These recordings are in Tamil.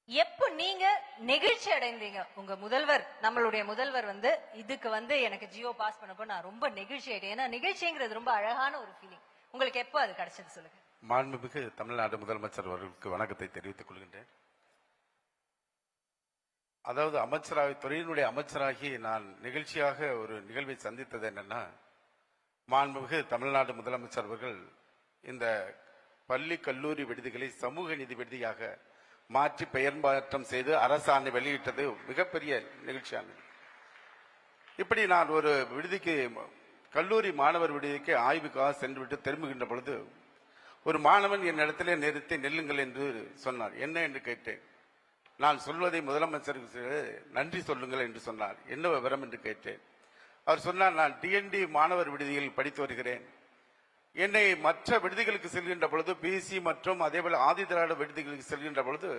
எப்ப நீங்க நெகிழ்ச்சி அடைந்தீங்க? உங்க முதல்வர், நம்மளுடைய முதல்வர் இதுக்கு எனக்கு ஜியோ பாஸ் பண்ணப்போ நான் ரொம்ப நெகிழ்ச்சி ஆயிட்டேன். ஏன்னா நிகழ்ச்சிங்கிறது ரொம்ப அழகான ஒரு ஃபீலிங். உங்களுக்கு எப்போ அது கிடைச்சது சொல்லுங்க. மாண்புமிகு தமிழ்நாடு முதலமைச்சர் அவர்களுக்கு வணக்கத்தை தெரிவித்துக் கொள்கின்றேன். அதாவது அமைச்சராக, துறையினுடைய அமைச்சராகி நான் நிகழ்ச்சியாக ஒரு நிகழ்வை சந்தித்தது என்னன்னா, மாண்புமிகு தமிழ்நாடு முதலமைச்சர் அவர்கள் இந்த பள்ளி கல்லூரி விடுதிகளை சமூக நீதி விடுதியாக மாற்றி பெயர் மாற்றம் செய்து அரசாணை வெளியிட்டது மிகப்பெரிய நிகழ்ச்சியானது. இப்படி நான் ஒரு விடுதிக்கு, கல்லூரி மாணவர் விடுதிக்கு ஆய்வுக்காக சென்றுவிட்டு திரும்புகின்ற பொழுது ஒரு மாணவன் என் இடத்திலே நிறுத்தி நெல்லுங்கள் என்று சொன்னார். என்ன என்று கேட்டேன். நான் சொல்வதை முதலமைச்சருக்கு நன்றி சொல்லுங்கள் என்று சொன்னார். என்ன விவரம் என்று கேட்டேன். அவர் சொன்னார், நான் டிஎன்டி மாணவர் விடுதியில் படித்து வருகிறேன். என்னை மற்ற விடுதிகளுக்கு செல்கின்ற பொழுது, பிசி மற்றும் அதேபோல ஆதி திராவிட விடுதிகளுக்கு செல்கின்ற பொழுது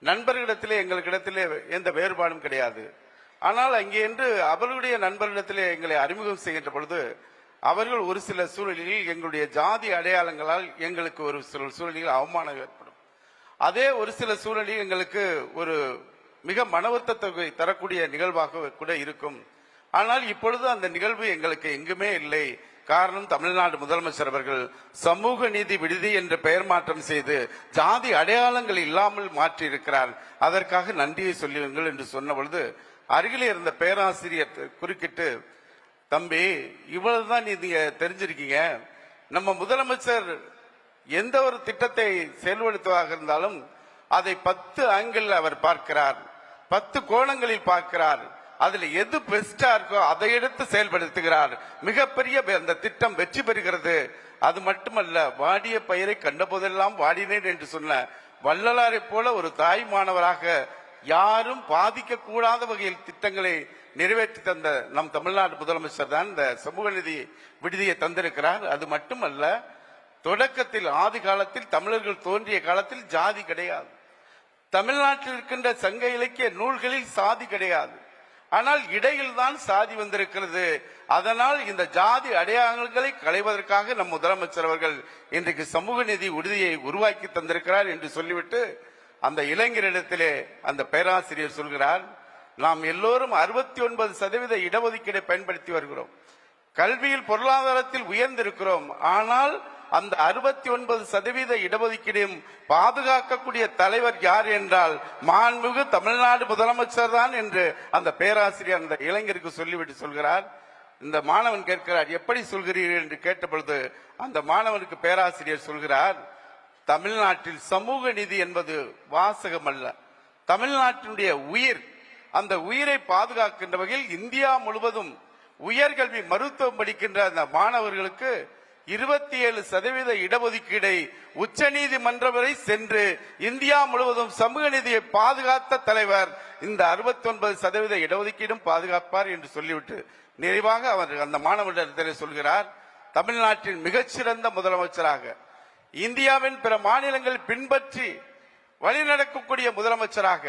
நண்பர்களிடத்திலே எங்களுக்கிடத்திலே எந்த வேறுபாடும் கிடையாது. ஆனால் அங்கே என்று அவர்களுடைய நண்பர்களிடத்திலே எங்களை அறிமுகம் செய்கின்ற பொழுது அவர்கள் ஒரு சில சூழலில் எங்களுடைய ஜாதி அடையாளங்களால் எங்களுக்கு ஒரு சில சூழலில் அவமானம் ஏற்படும். அதே ஒரு சில சூழலில் எங்களுக்கு ஒரு மிக மன வருத்தத்தை தரக்கூடிய நிகழ்வாக கூட இருக்கும். ஆனால் இப்பொழுது அந்த நிகழ்வு எங்களுக்கு எங்குமே இல்லை. காரணம், தமிழ்நாடு முதலமைச்சர் அவர்கள் சமூக நீதி விடுதி என்று பெயர் மாற்றம் செய்து ஜாதி அடையாளங்கள் இல்லாமல் மாற்றி இருக்கிறார். அதற்காக நன்றியை சொல்லுங்கள் என்று சொன்ன பொழுது அருகிலே இருந்த பேராசிரியர் குறுக்கிட்டு, தம்பி, இவ்வளவுதான் நீங்க தெரிஞ்சிருக்கீங்க. நம்ம முதலமைச்சர் எந்த ஒரு திட்டத்தை செயல்படுத்துவதாக இருந்தாலும் அதை 10 ஆங்கிள் அவர் பார்க்கிறார், 10 கோணங்களில் பார்க்கிறார். அதுல எது பெஸ்டா இருக்கோ அதை எடுத்து செயல்படுத்துகிறார். மிகப்பெரிய அந்த திட்டம் வெற்றி பெறுகிறது. அது மட்டுமல்ல, வாடிய பயிரை கண்ட போதெல்லாம் வாடினேன் என்று சொன்ன வள்ளலாரை போல ஒரு தாய் மாணவராக யாரும் பாதிக்க கூடாத வகையில் திட்டங்களை நிறைவேற்றி தந்த நம் தமிழ்நாடு முதலமைச்சர் தான் இந்த சமூக நீதி விடுதியை தந்திருக்கிறார். அது மட்டுமல்ல, தொடக்கத்தில் ஆதி காலத்தில் தமிழர்கள் தோன்றிய காலத்தில் ஜாதி கிடையாது. தமிழ்நாட்டில் இருக்கின்ற சங்க இலக்கிய நூல்களில் சாதி கிடையாது. ஆனால் இடையில் தான் சாதி வந்திருக்கிறது. அதனால் இந்த ஜாதி அடையாளங்களை களைவதற்காக நம் முதலமைச்சர் அவர்கள் இன்றைக்கு சமூக நீதி விடுதியை உருவாக்கி தந்திருக்கிறார் என்று சொல்லிவிட்டு அந்த இளைஞரிடத்திலே அந்த பேராசிரியர் சொல்கிறார், நாம் எல்லோரும் 69% இடஒதுக்கீடை பயன்படுத்தி வருகிறோம். கல்வியில் பொருளாதாரத்தில் உயர்ந்திருக்கிறோம். ஆனால் அந்த 69% இடஒதுக்கீடையும் பாதுகாக்கக்கூடிய தலைவர் யார் என்றால் மாண்புமிகு தமிழ்நாடு முதலமைச்சர் தான் என்று அந்த பேராசிரியர் அந்த இளைஞருக்கு சொல்லிவிட்டு சொல்கிறார். இந்த மாணவன் கேட்கிறார், எப்படி சொல்கிறீர்கள் என்று கேட்ட பொழுது அந்த மாணவனுக்கு பேராசிரியர் சொல்கிறார், தமிழ்நாட்டில் சமூக நீதி என்பது வாசகம் அல்ல, தமிழ்நாட்டினுடைய உயிர். அந்த உயிரை பாதுகாக்கின்ற வகையில் இந்தியா முழுவதும் உயர்கல்வி மருத்துவம் படிக்கின்ற அந்த மாணவர்களுக்கு 27% இடஒதுக்கீடை உச்ச நீதிமன்றம் வரை சென்று இந்தியா முழுவதும் சமூக நீதியை பாதுகாத்த தலைவர் இந்த 69% இடஒதுக்கீடும் பாதுகாப்பார் என்று சொல்லிவிட்டு நிறைவாக அவர் அந்த மாணவர்களிடத்தில் சொல்கிறார், தமிழ்நாட்டின் மிகச்சிறந்த முதலமைச்சராக, இந்தியாவின் பிற மாநிலங்கள் பின்பற்றி வழிநடக்கக்கூடிய முதலமைச்சராக,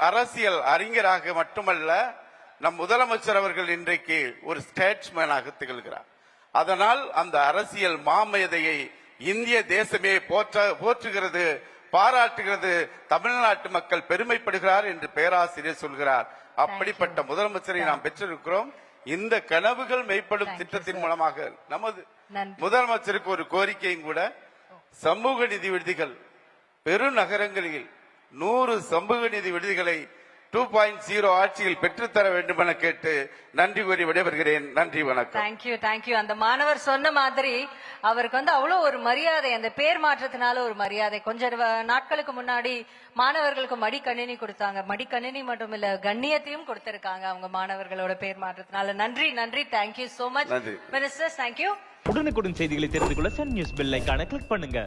அரசியல் அறிஞராக மட்டுமல்ல, நம் முதலமைச்சர் அவர்கள் இன்றைக்கு ஒரு ஸ்டேட்ஸ்மேனாக திகழ்கிறார். அதனால் அந்த அரசியல் மாமேதையை இந்திய தேசமே போற்றுகிறது, பாராட்டுகிறது, தமிழ்நாட்டு மக்கள் பெருமைப்படுகிறார் என்று பேராசிரியர் சொல்கிறார். அப்படிப்பட்ட முதலமைச்சரை நாம் பெற்றிருக்கிறோம். இந்த கனவுகள் மெய்ப்படும் திட்டத்தின் மூலமாக நமது முதலமைச்சருக்கு ஒரு கோரிக்கையும் கூட, சமூக நிதி விடுதிகள் பெருநகரங்களில் 100 சமூக நிதி விடுதிகளை 2.0 ஆட்சியில் பெற்றுத்தர வேண்டும் என கேட்டு நன்றி கூறி விடைபெறுகிறேன். நன்றி, வணக்கம். தேங்க்யூ. அந்த மாணவர் சொன்ன மாதிரி அவருக்கு அவ்வளவு ஒரு மரியாதை, அந்த பேர் மாற்றத்தினால ஒரு மரியாதை. கொஞ்ச நாட்களுக்கு முன்னாடி மாணவர்களுக்கு மடிக்கணினி கொடுத்தாங்க. மடிக்கணினி மட்டும் இல்ல, கண்ணியத்தையும் கொடுத்திருக்காங்க அவங்க மாணவர்களோட பேர் மாற்றத்தினால. நன்றி. Thank you so much ministers. Thank you. உடனுக்குடன் செய்திகளை தெரிந்து கொள்ள சன் நியூஸ் பெல் ஐகானை கிளிக் பண்ணுங்க.